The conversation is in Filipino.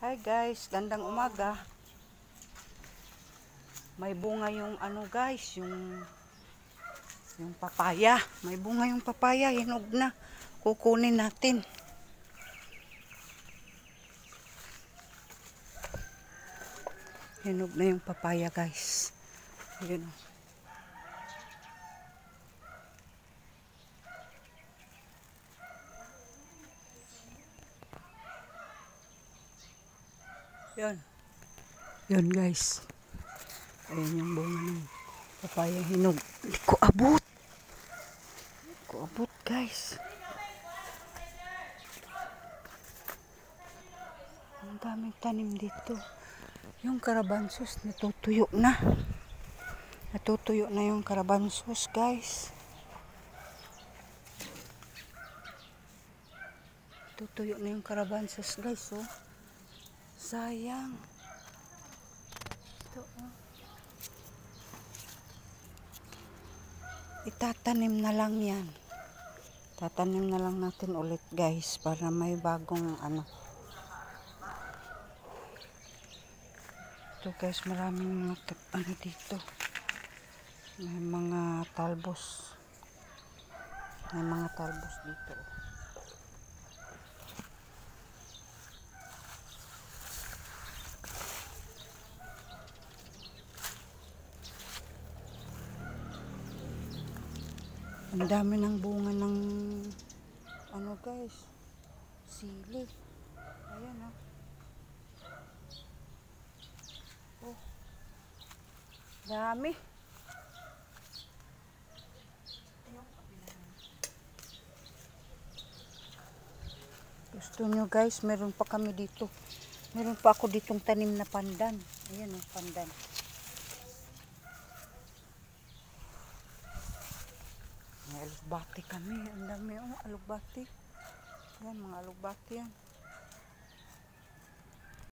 Hi guys, gandang umaga. May bunga yung guys, yung papaya. May bunga yung papaya, hinog na. Kukunin natin. Hinog na yung papaya guys. Ayun. Yan. Yan guys. Ayan yung bunga ng papaya hinog. Hindi ko abot. Hindi ko abot guys. Ang daming tanim dito. Yung karabansos natutuyo na. Natutuyo na yung karabansos guys. Natutuyo na yung karabansos guys. Oh. Sayang. Ito, oh. Itatanim na lang yan. Tatanim na lang natin ulit guys para may bagong Ito guys, maraming mga dito. May mga talbos. May mga talbos dito. Ang dami ng bunga ng guys, sili. Ayan oh. Dami. Gusto nyo guys, meron pa kami dito. Meron pa ako ditong tanim na pandan. Ayan oh, pandan. May alugbati kami. Ang dami alugbati. Yan, mga alugbati yan.